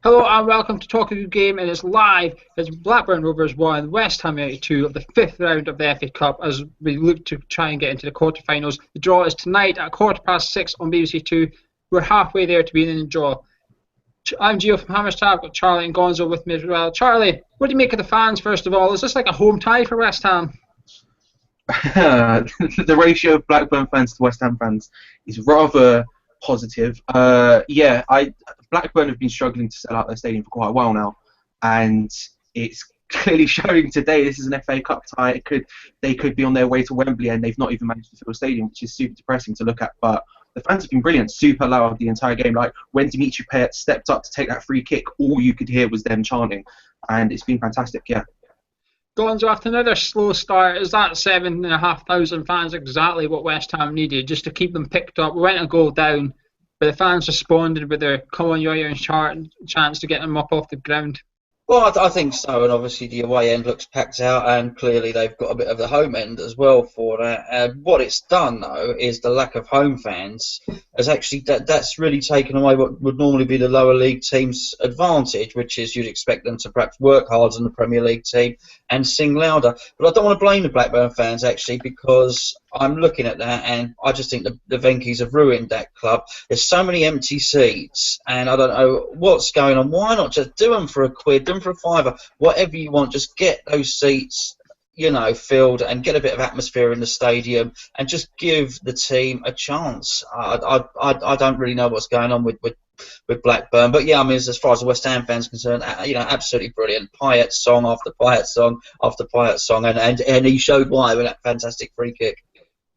Hello and welcome to Talk a Good Game. It is live as Blackburn Rovers 1, West Ham United 2 of the fifth round of the FA Cup as we look to try and get into the quarterfinals. The draw is tonight at 6:15 on BBC Two. We're halfway there to being in the draw. I'm Gio from Hammerstead. I've got Charlie and Gonzo with me as well. Charlie, what do you make of the fans first of all? Is this like a home tie for West Ham? The ratio of Blackburn fans to West Ham fans is rather positive. Blackburn have been struggling to sell out their stadium for quite a while now, and it's clearly showing today. This is an FA Cup tie. They could be on their way to Wembley, and they've not even managed to fill a stadium, which is super depressing to look at. But the fans have been brilliant, super loud the entire game. Like when Dimitri Payet stepped up to take that free kick, all you could hear was them chanting, and it's been fantastic. Yeah. Gonzo, after another slow start, is that 7,500 fans exactly what West Ham needed just to keep them picked up? We went a goal down, but the fans responded with their come on, yo chance to get them up off the ground. Well, I think so, and obviously the away end looks packed out, and clearly they've got a bit of the home end as well for that. What it's done, though, is the lack of home fans has actually that's really taken away what would normally be the lower league team's advantage, which is you'd expect them to perhaps work harder than the Premier League team and sing louder. But I don't want to blame the Blackburn fans actually, because I'm looking at that and I just think the Venkies have ruined that club. There's so many empty seats, and I don't know what's going on. Why not just do them for a quid, do them for a fiver, whatever you want? Just get those seats, filled and get a bit of atmosphere in the stadium and just give the team a chance. I don't really know what's going on with Blackburn, but yeah, I mean, as far as the West Ham fans are concerned, absolutely brilliant. Payet song after Payet song after Payet song, and he showed why with that fantastic free kick.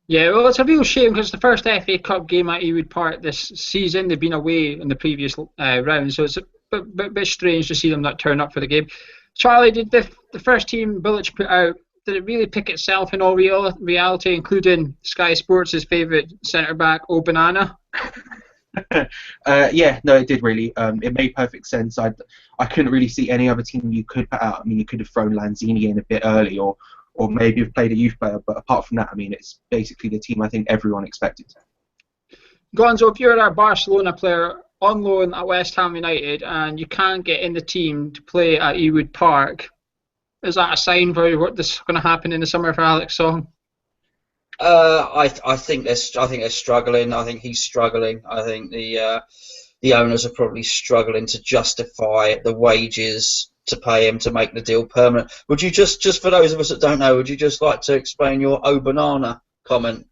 Yeah, well, it's a real shame because the first FA Cup game at Ewood Park this season, they've been away in the previous round, so it's a bit strange to see them not turn up for the game. Charlie, did the first team Bilic put out, did it really pick itself in all reality, including Sky Sports' favourite centre-back, O'Banana? Yeah, no, it did really. It made perfect sense. I couldn't really see any other team you could put out. I mean, you could have thrown Lanzini in a bit early, or maybe have played a youth player. But apart from that, I mean, it's basically the team I think everyone expected. Gonzo, if you're a Barcelona player on loan at West Ham United and you can't get in the team to play at Ewood Park, is that a sign for what this is going to happen in the summer for Alex Song? I think they're struggling. I think he's struggling. I think the owners are probably struggling to justify the wages to pay him to make the deal permanent. Would you just for those of us that don't know, would you just like to explain your "oh banana" comment?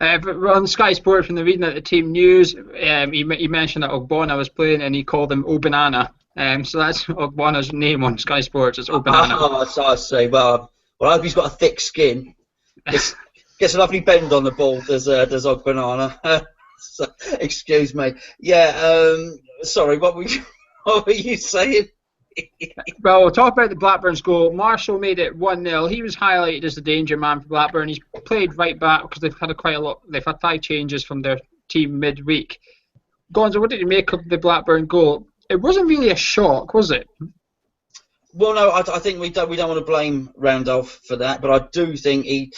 On Sky Sports, from the reading at the team news, he mentioned that Ogbonna was playing and he called him O'Banana. So that's Ogbonna's name on Sky Sports. It's O'Banana. Oh, so I see. Well, I hope he's got a thick skin. Gets a lovely bend on the ball. Does Ogbonna? So, excuse me. Yeah. Sorry. What were you saying? Well, we'll talk about the Blackburn's goal. Marshall made it 1-0. He was highlighted as the danger man for Blackburn. He's played right back because they've had quite a lot. They've had 5 changes from their team midweek. Gonzo, what did you make of the Blackburn goal? It wasn't really a shock, was it? Well, no. I think we don't want to blame Randolph for that, but I do think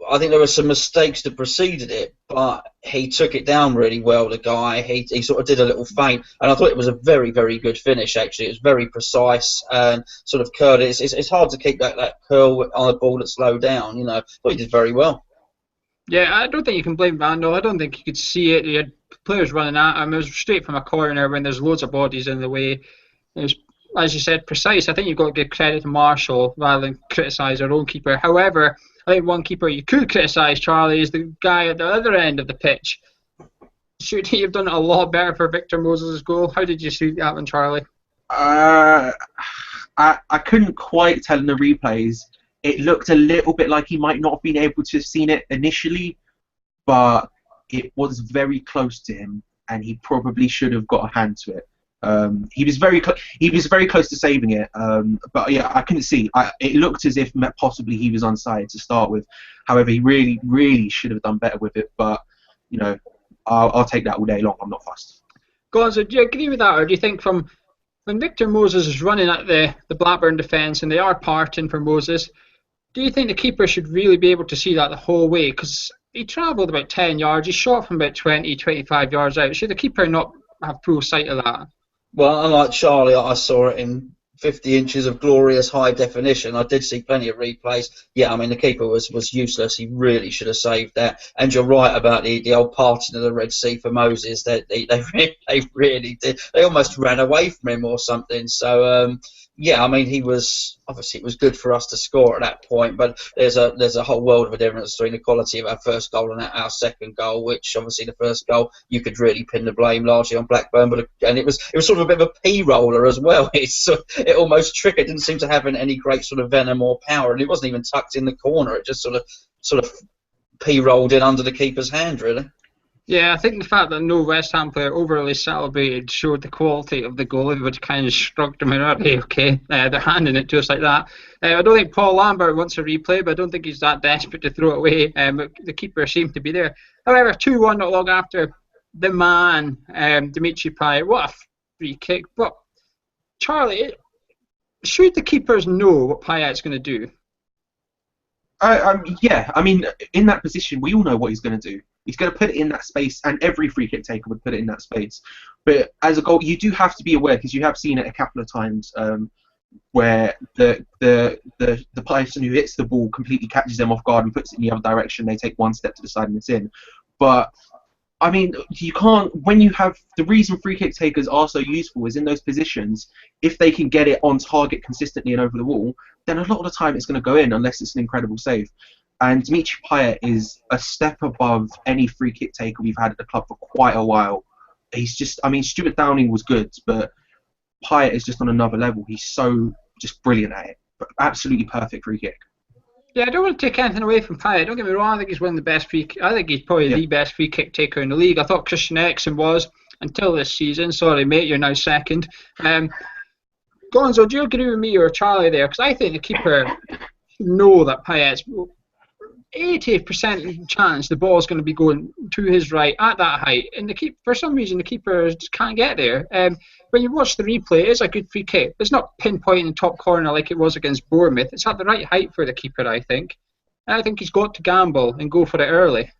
I think there were some mistakes that preceded it, but he took it down really well, the guy. He sort of did a little feint, and I thought it was a very, very good finish, actually. It was very precise and sort of curled. It's hard to keep that curl on a ball that's low down, I thought he did very well. Yeah, I don't think you can blame Randall. I don't think you could see it. He had players running at him. It was straight from a corner when there's loads of bodies in the way. It was, as you said, precise. I think you've got to give credit to Marshall rather than criticise our own keeper. However, I think one keeper you could criticise, Charlie, is the guy at the other end of the pitch. Should he have done it a lot better for Victor Moses' goal? How did you see that one, Charlie? I couldn't quite tell in the replays. It looked a little bit like he might not have been able to have seen it initially, but it was very close to him, and he probably should have got a hand to it. He was very close to saving it, but yeah, I couldn't see. It looked as if possibly he was onside to start with. However, he really, really should have done better with it. But I'll take that all day long. I'm not fussed. Gonzo, do you agree with that, or do you think from when Victor Moses is running at the Blackburn defence and they are parting for Moses, do you think the keeper should really be able to see that the whole way? Because he travelled about 10 yards, he shot from about 20, 25 yards out. Should the keeper not have full sight of that? Well, unlike Charlie, I saw it in 50 inches of glorious high definition. I did see plenty of replays. Yeah, I mean, the keeper was useless. He really should have saved that. And you're right about the old parting of the Red Sea for Moses. They really did. They almost ran away from him or something. So, yeah, I mean, he was obviously, it was good for us to score at that point, but there's a whole world of a difference between the quality of our first goal and our second goal. Which obviously the first goal you could really pin the blame largely on Blackburn, and it was sort of a bit of a p roller as well. It almost triggered. It didn't seem to have any great sort of venom or power, and it wasn't even tucked in the corner. It just sort of p rolled in under the keeper's hand, really. Yeah, I think the fact that no West Ham player overly celebrated showed the quality of the goal. Everybody kind of shrugged them out. Hey, okay, they're handing it to us like that. I don't think Paul Lambert wants a replay, but I don't think he's that desperate to throw it away. The keeper seemed to be there. However, 2-1 not long after, the man, Dimitri Payet, what a free kick. But, Charlie, should the keepers know what Payet's going to do? Yeah, I mean, in that position, we all know what he's going to do. He's going to put it in that space, and every free kick taker would put it in that space. But as a goal, you do have to be aware, because you have seen it a couple of times where the person who hits the ball completely catches them off guard and puts it in the other direction. They take one step to the side and it's in. But I mean, you can't. When you have the reason free kick takers are so useful is in those positions. If they can get it on target consistently and over the wall, then a lot of the time it's going to go in unless it's an incredible save. And Dimitri Payet is a step above any free kick taker we've had at the club for quite a while. He's just, I mean, Stuart Downing was good, but Payet is just on another level. He's so just brilliant at it. Absolutely perfect free kick. Yeah, I don't want to take anything away from Payet. Don't get me wrong. I think he's one of the best I think he's probably the best free kick taker in the league. I thought Christian Eriksen was until this season. Sorry, mate, you're now second. Gonzo, do you agree with me or Charlie there? Because I think the keeper should know that Payet's 80% chance the ball's going to be going to his right at that height, and for some reason the keeper just can't get there. When you watch the replay, it's a good free kick. It's not pinpointing the top corner like it was against Bournemouth. It's at the right height for the keeper, I think. And I think he's got to gamble and go for it early.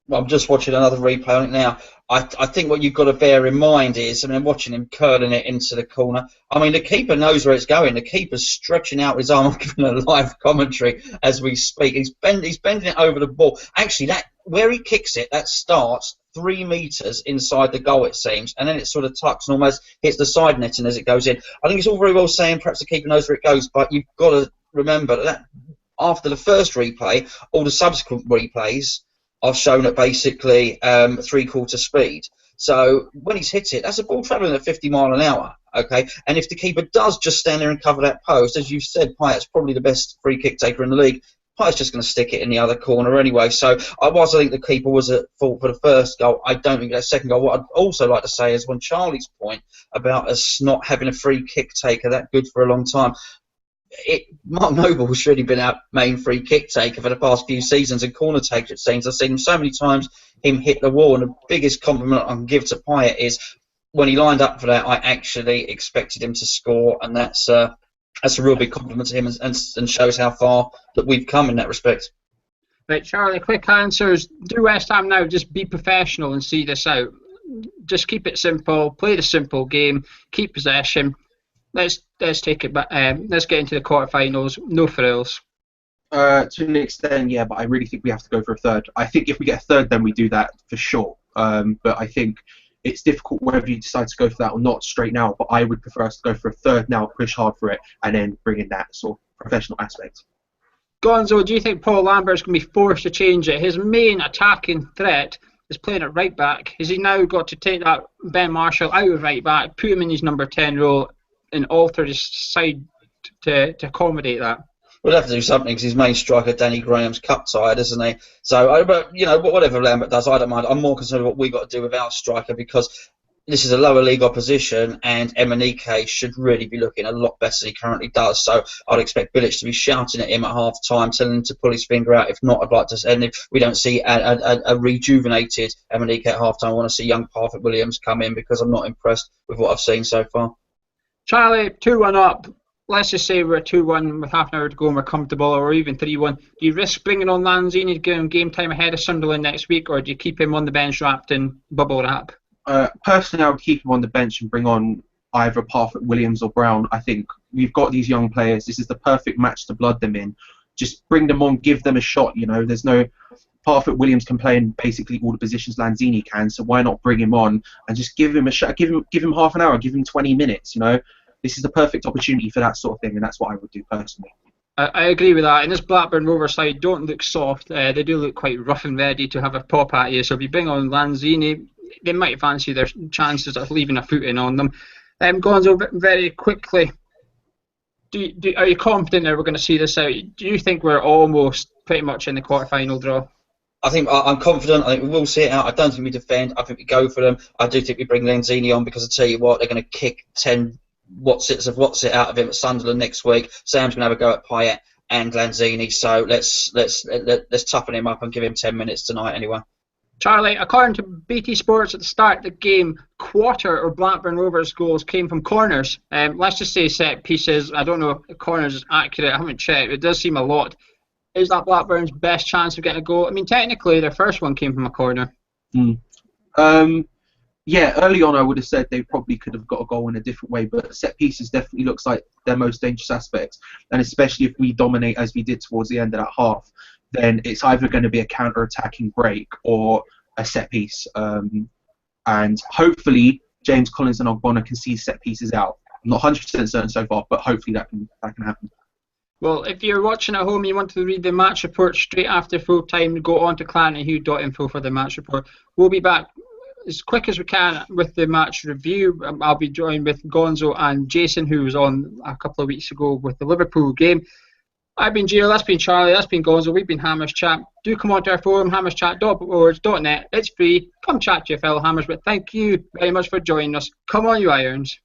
Well, I'm just watching another replay on it now. I think what you've got to bear in mind is, I mean, watching him curling it into the corner. I mean, the keeper knows where it's going. The keeper's stretching out his arm, giving a live commentary as we speak. He's bending it over the ball. Actually, that where he kicks it, that starts 3 meters inside the goal, it seems, and then it sort of tucks and almost hits the side netting as it goes in. I think it's all very well saying perhaps the keeper knows where it goes, but you've got to remember that after the first replay, all the subsequent replays are shown at basically 3/4 speed. So when he's hit it, that's a ball travelling at 50 mile an hour. Okay, and if the keeper does just stand there and cover that post, as you said, Payet's probably the best free kick taker in the league. Payet's just going to stick it in the other corner anyway. So I think the keeper was at fault for the first goal. I don't think that second goal. What I'd also like to say is on Charlie's point about us not having a free kick taker that good for a long time. Mark Noble's really been our main free kick taker for the past few seasons and corner taker, it seems. I've seen him so many times him hit the wall, and the biggest compliment I can give to Payet is when he lined up for that, I actually expected him to score, and that's a real big compliment to him and shows how far that we've come in that respect. Right, Charlie, quick answers. Do West Ham now just be professional and see this out? Just keep it simple, play the simple game, keep possession. Let's take it back. Let's get into the quarterfinals. No frills. To an extent, yeah, but I really think we have to go for a third. I think if we get a third, then we do that for sure. But I think it's difficult whether you decide to go for that or not straight now. But I would prefer us to go for a third now, push hard for it, and then bring in that sort of professional aspect. Gonzo, do you think Paul Lambert's going to be forced to change it? His main attacking threat is playing at right back. Has he now got to take that Ben Marshall out of right back, put him in his number 10 role, and alter his side to accommodate that? We'll have to do something because his main striker, Danny Graham's cup tired, isn't he? So, but whatever Lambert does, I don't mind. I'm more concerned with what we've got to do with our striker because this is a lower league opposition and Emenike should really be looking a lot better than he currently does. So I'd expect Bilic to be shouting at him at half time, telling him to pull his finger out. If not, I'd like to. And if we don't see a rejuvenated Emenike at half time, I want to see young Parfit Williams come in because I'm not impressed with what I've seen so far. Charlie, 2-1 up. Let's just say we're 2-1 with half an hour to go and we're comfortable, or even 3-1. Do you risk bringing on Lanzini to give him game time ahead of Sunderland next week, or do you keep him on the bench wrapped in bubble wrap? Personally, I would keep him on the bench and bring on either Parfitt, Williams or Brown. I think we've got these young players. This is the perfect match to blood them in. Just bring them on, give them a shot. There's no Parfitt, Williams can play in basically all the positions Lanzini can, so why not bring him on and just give him a shot? Give him half an hour, give him 20 minutes. This is the perfect opportunity for that sort of thing, and that's what I would do personally. I agree with that. And this Blackburn Rovers side don't look soft. They do look quite rough and ready to have a pop at you. So if you bring on Lanzini, they might fancy their chances of leaving a foot in on them. Gonzo, very quickly, are you confident that we're going to see this out? Do you think we're almost pretty much in the quarter-final draw? I think I'm confident. I think we will see it out. I don't think we defend. I think we go for them. I do think we bring Lanzini on because I tell you what, they're going to kick 10 what's it out of him at Sunderland next week. Sam's going to have a go at Payet and Lanzini. So let's toughen him up and give him 10 minutes tonight anyway. Charlie, according to BT Sports at the start of the game, quarter of Blackburn Rovers goals came from corners. Let's just say set pieces. I don't know if corners is accurate. I haven't checked. It does seem a lot. Is that Blackburn's best chance of getting a goal? I mean, technically, their first one came from a corner. Yeah, early on I would have said they probably could have got a goal in a different way, but set pieces definitely looks like their most dangerous aspects, and especially if we dominate as we did towards the end of that half, then it's either going to be a counter-attacking break or a set piece. And hopefully James Collins and Ogbonna can see set pieces out. I'm not 100% certain so far, but hopefully that can happen. Well, if you're watching at home and you want to read the match report straight after full time, go on to clanandhugh.info for the match report. We'll be back as quick as we can with the match review. I'll be joined with Gonzo and Jason, who was on a couple of weeks ago with the Liverpool game. I've been Gio, that's been Charlie, that's been Gonzo, we've been Hammers Chat. Do come on to our forum, hammerschat.org.net. It's free. Come chat to your fellow Hammers, but thank you very much for joining us. Come on, you Irons.